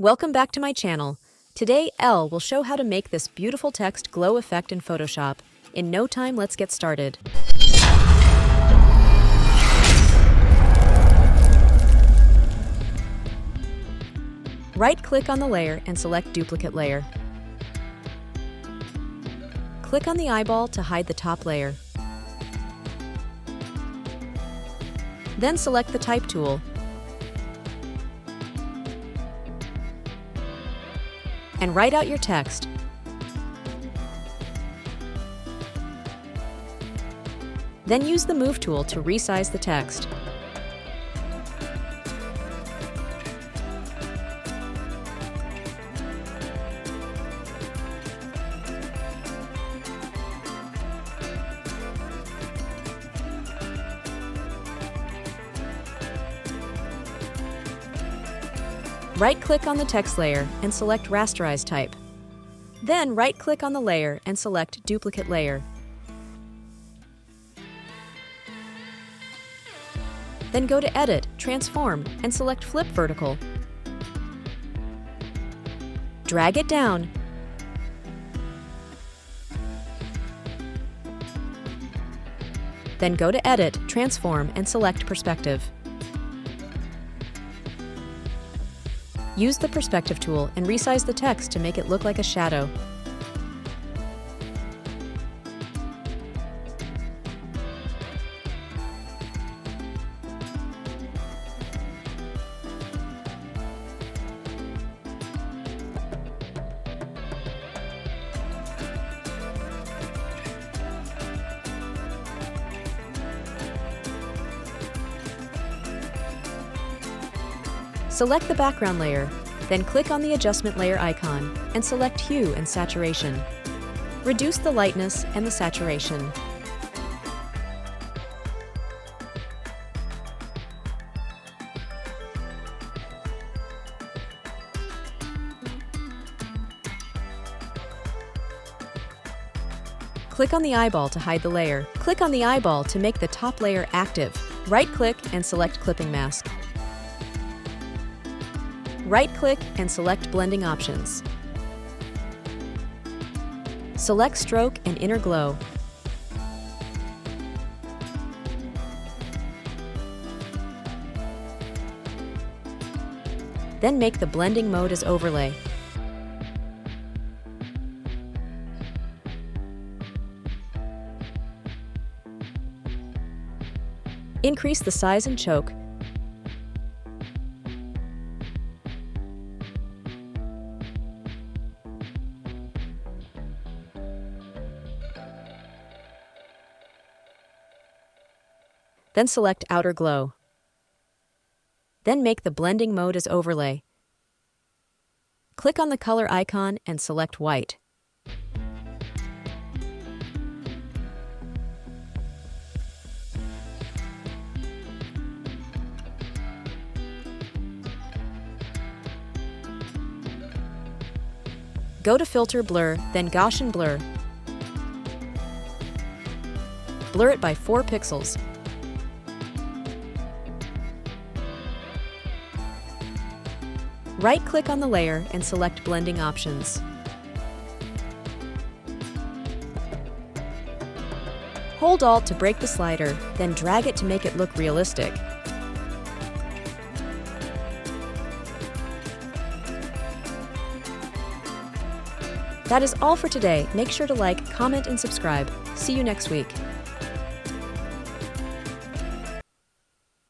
Welcome back to my channel. Today, Elle will show how to make this beautiful text glow effect in Photoshop. In no time, let's get started. Right-click on the layer and select Duplicate Layer. Click on the eyeball to hide the top layer. Then select the Type tool. And write out your text. Then use the Move tool to resize the text. Right-click on the text layer and select Rasterize Type. Then right-click on the layer and select Duplicate Layer. Then go to Edit, Transform, and select Flip Vertical. Drag it down. Then go to Edit, Transform, and select Perspective. Use the Perspective tool and resize the text to make it look like a shadow. Select the background layer, then click on the adjustment layer icon and select Hue and Saturation. Reduce the lightness and the saturation. Click on the eyeball to hide the layer. Click on the eyeball to make the top layer active. Right-click and select Clipping Mask. Right-click and select Blending Options. Select Stroke and Inner Glow. Then make the blending mode as Overlay. Increase the size and choke. Then select Outer Glow. Then make the blending mode as Overlay. Click on the color icon and select White. Go to Filter Blur, then Gaussian Blur. Blur it by 4 pixels. Right-click on the layer and select Blending Options. Hold Alt to break the slider, then drag it to make it look realistic. That is all for today. Make sure to like, comment, and subscribe. See you next week.